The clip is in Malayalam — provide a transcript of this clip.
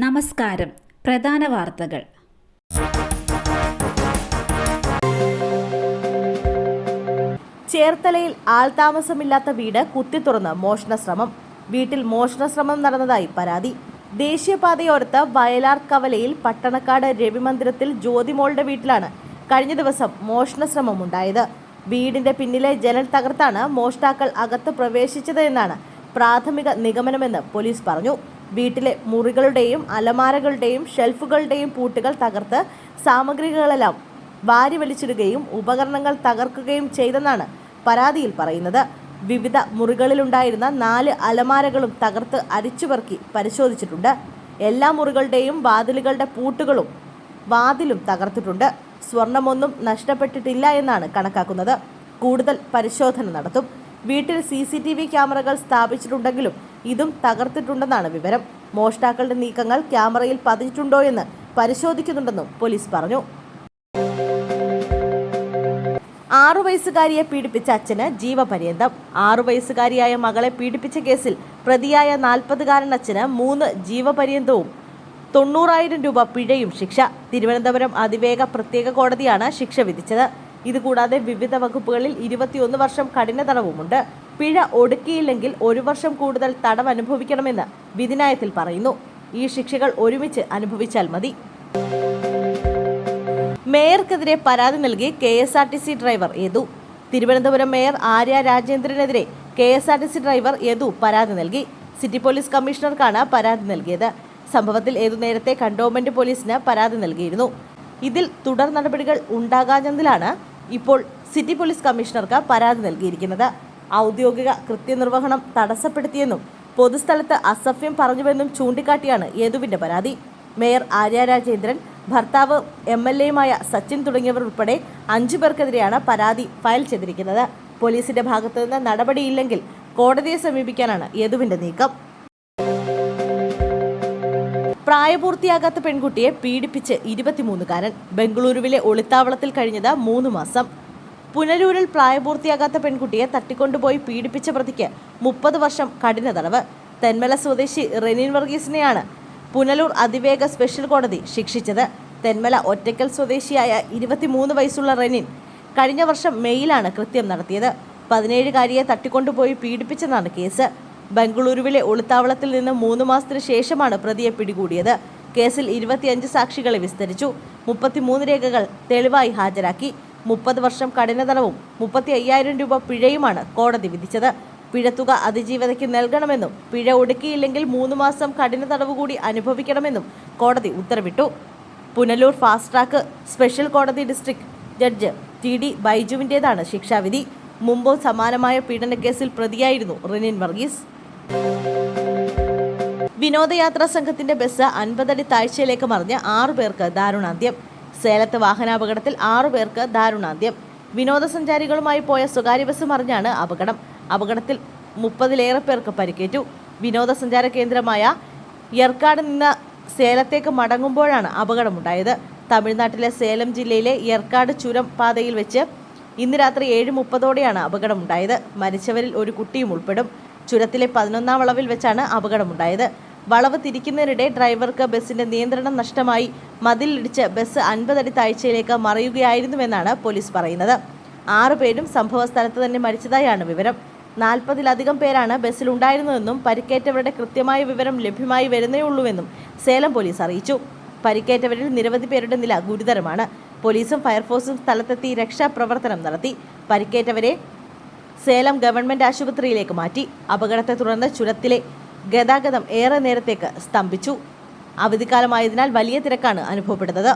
നമസ്കാരം. പ്രധാന വാർത്തകൾ. ചേർത്തലയിൽ ആൾതാമസമില്ലാത്ത വീട് കുത്തിത്തുറന്ന് മോഷണശ്രമം. വീട്ടിൽ മോഷണശ്രമം നടന്നതായി പരാതി. ദേശീയപാതയോരത്ത് വയലാർ കവലയിൽ പട്ടണക്കാട് രവിമന്ദിരത്തിൽ ജ്യോതിമോളുടെ വീട്ടിലാണ് കഴിഞ്ഞ ദിവസം മോഷണശ്രമം ഉണ്ടായത്. വീടിന്റെ പിന്നിലെ ജനൽ തകർത്താണ് മോഷ്ടാക്കൾ അകത്ത് പ്രവേശിച്ചത് എന്നാണ് പ്രാഥമിക നിഗമനമെന്ന് പോലീസ് പറഞ്ഞു. വീട്ടിലെ മുറികളുടെയും അലമാരകളുടെയും ഷെൽഫുകളുടെയും പൂട്ടുകൾ തകർത്ത് സാമഗ്രികളെല്ലാം വാരി വലിച്ചിടുകയും ഉപകരണങ്ങൾ തകർക്കുകയും ചെയ്തെന്നാണ് പരാതിയിൽ പറയുന്നത്. വിവിധ മുറികളിലുണ്ടായിരുന്ന 4 അലമാരകളും തകർത്ത് അരിച്ചുപെറുക്കി പരിശോധിച്ചിട്ടുണ്ട്. എല്ലാ മുറികളുടെയും വാതിലുകളുടെ പൂട്ടുകളും വാതിലും തകർത്തിട്ടുണ്ട്. സ്വർണമൊന്നും നഷ്ടപ്പെട്ടിട്ടില്ല എന്നാണ് കണക്കാക്കുന്നത്. കൂടുതൽ പരിശോധന നടത്തും. വീട്ടിൽ CCTV ക്യാമറകൾ സ്ഥാപിച്ചിട്ടുണ്ടെങ്കിലും ഇതും തകർത്തിട്ടുണ്ടെന്നാണ് വിവരം. മോഷ്ടാക്കളുടെ നീക്കങ്ങൾ ക്യാമറയിൽ പതിഞ്ഞിട്ടുണ്ടോ എന്ന് പരിശോധിക്കുന്നുണ്ടെന്നും പോലീസ് പറഞ്ഞു. 6 വയസ്സുകാരിയെ പീഡിപ്പിച്ച അച്ഛന് ജീവപര്യന്തം. 6 വയസ്സുകാരിയായ മകളെ പീഡിപ്പിച്ച കേസിൽ പ്രതിയായ 40-കാരൻ അച്ഛന് 3 ജീവപര്യന്തവും 90,000 രൂപ പിഴയും ശിക്ഷ. തിരുവനന്തപുരം അതിവേഗ പ്രത്യേക കോടതിയാണ് ശിക്ഷ വിധിച്ചത്. ഇതുകൂടാതെ വിവിധ വകുപ്പുകളിൽ 21 വർഷം കഠിന തടവുമുണ്ട്. പിഴ ഒടുക്കിയില്ലെങ്കിൽ 1 വർഷം കൂടുതൽ തടവ് അനുഭവിക്കണമെന്ന് വിധിന്യായത്തിൽ പറയുന്നു. ഈ ശിക്ഷകൾ ഒരുമിച്ച് അനുഭവിച്ചാൽ മതി. മേയർക്കെതിരെ പരാതി നൽകി KSRTC driver Yadu. Thiruvananthapuram mayor Arya രാജേന്ദ്രനെതിരെ KSRTC ഡ്രൈവർ യദു പരാതി നൽകി. സിറ്റി പോലീസ് കമ്മീഷണർക്കാണ് പരാതി നൽകിയത്. സംഭവത്തിൽ യദു നേരത്തെ കണ്ടോൺമെന്റ് പോലീസിന് പരാതി നൽകിയിരുന്നു. ഇതിൽ തുടർ നടപടികൾ ഉണ്ടാകാഞ്ഞതിലാണ് ഇപ്പോൾ സിറ്റി പോലീസ് കമ്മീഷണർക്ക് പരാതി നൽകിയിരിക്കുന്നത്. ഔദ്യോഗിക കൃത്യനിർവഹണം തടസ്സപ്പെടുത്തിയെന്നും പൊതുസ്ഥലത്ത് അസഭ്യം പറഞ്ഞുവെന്നും ചൂണ്ടിക്കാട്ടിയാണ് യദുവിന്റെ പരാതി. മേയർ ആര്യ രാജേന്ദ്രൻ, ഭർത്താവ് MLAയുമായ സച്ചിൻ തുടങ്ങിയവർ ഉൾപ്പെടെ 5 പേർക്കെതിരെയാണ് പരാതി ഫയൽ ചെയ്തിരിക്കുന്നത്. പോലീസിന്റെ ഭാഗത്തുനിന്ന് നടപടിയില്ലെങ്കിൽ കോടതിയെ സമീപിക്കാനാണ് യദുവിന്റെ നീക്കം. പ്രായപൂർത്തിയാകാത്ത പെൺകുട്ടിയെ പീഡിപ്പിച്ച് 23-കാരൻ. ബംഗളൂരുവിലെ ഒളിത്താവളത്തിൽ കഴിഞ്ഞത് 3 മാസം. പുനലൂരിൽ പ്രായപൂർത്തിയാകാത്ത പെൺകുട്ടിയെ തട്ടിക്കൊണ്ടുപോയി പീഡിപ്പിച്ച പ്രതിക്ക് 30 വർഷം കഠിന തടവ്. തെന്മല സ്വദേശി റെനിൻ വർഗീസിനെയാണ് പുനലൂർ അതിവേഗ സ്പെഷ്യൽ കോടതി ശിക്ഷിച്ചത്. തെന്മല ഒറ്റയ്ക്കൽ സ്വദേശിയായ 23 വയസ്സുള്ള റെനിൻ കഴിഞ്ഞ വർഷം മെയ്യിലാണ് കൃത്യം നടത്തിയത്. 17-കാരിയെ തട്ടിക്കൊണ്ടുപോയി പീഡിപ്പിച്ചെന്നാണ് കേസ്. ബംഗളൂരുവിലെ ഒളിത്താവളത്തിൽ നിന്ന് 3 മാസത്തിന് ശേഷമാണ് പ്രതിയെ പിടികൂടിയത്. കേസിൽ 25 സാക്ഷികളെ വിസ്തരിച്ചു. 33 രേഖകൾ തെളിവായി ഹാജരാക്കി. 30 വർഷം കഠിന തടവും 35,000 രൂപ പിഴയുമാണ് കോടതി വിധിച്ചത്. പിഴത്തുക അതിജീവിതയ്ക്ക് നൽകണമെന്നും പിഴ ഒടുക്കിയില്ലെങ്കിൽ 3 മാസം കഠിന തടവ് കൂടി അനുഭവിക്കണമെന്നും കോടതി ഉത്തരവിട്ടു. പുനലൂർ ഫാസ്റ്റ് ട്രാക്ക് സ്പെഷ്യൽ കോടതി ഡിസ്ട്രിക്ട് ജഡ്ജ് TD ബൈജുവിൻ്റേതാണ് ശിക്ഷാവിധി. മുമ്പ് സമാനമായ പീഡനക്കേസിൽ പ്രതിയായിരുന്നു റെനിൻ വർഗീസ്. വിനോദയാത്രാ സംഘത്തിന്റെ ബസ് 50 അടി താഴ്ചയിലേക്ക് മറിഞ്ഞ് 6 പേർക്ക് ദാരുണാന്ത്യം. സേലത്ത് വാഹനാപകടത്തിൽ 6 പേർക്ക് ദാരുണാന്ത്യം. വിനോദസഞ്ചാരികളുമായി പോയ സ്വകാര്യ ബസ് മറിഞ്ഞാണ് അപകടം. അപകടത്തിൽ 30-ലേറെ പേർക്ക് പരിക്കേറ്റു. വിനോദസഞ്ചാര കേന്ദ്രമായ യർക്കാട് നിന്ന് സേലത്തേക്ക് മടങ്ങുമ്പോഴാണ് അപകടമുണ്ടായത്. തമിഴ്നാട്ടിലെ സേലം ജില്ലയിലെ യർക്കാട് ചുരം പാതയിൽ വെച്ച് ഇന്ന് രാത്രി 7:30ഓടെയാണ് അപകടമുണ്ടായത്. മരിച്ചവരിൽ ഒരു കുട്ടിയും ഉൾപ്പെടും. ചുരത്തിലെ 11ാം വളവിൽ വെച്ചാണ് അപകടമുണ്ടായത്. വളവ് തിരിക്കുന്നതിനിടെ ഡ്രൈവർക്ക് ബസിന്റെ നിയന്ത്രണം നഷ്ടമായി മതിലിടിച്ച് ബസ് 50 അടി താഴ്ചയിലേക്ക് മറിയുകയായിരുന്നുവെന്നാണ് പോലീസ് പറയുന്നത്. 6 പേരും സംഭവ സ്ഥലത്ത് തന്നെ മരിച്ചതായാണ് വിവരം. 40-ലധികം പേരാണ് ബസ്സിലുണ്ടായിരുന്നതെന്നും പരിക്കേറ്റവരുടെ കൃത്യമായ വിവരം ലഭ്യമായി വരുന്നേയുള്ളൂവെന്നും സേലം പോലീസ് അറിയിച്ചു. പരിക്കേറ്റവരിൽ നിരവധി പേരുടെ നില ഗുരുതരമാണ്. പോലീസും ഫയർഫോഴ്സും സ്ഥലത്തെത്തി രക്ഷാപ്രവർത്തനം നടത്തി. പരിക്കേറ്റവരെ സേലം ഗവൺമെന്റ് ആശുപത്രിയിലേക്ക് മാറ്റി. അപകടത്തെ തുടർന്ന് ചുരത്തിലെ ഗതാഗതം ഏറെ നേരത്തേക്ക് സ്തംഭിച്ചു. അവധിക്കാലമായതിനാൽ വലിയ തിരക്കാണ് അനുഭവപ്പെടുന്നത്.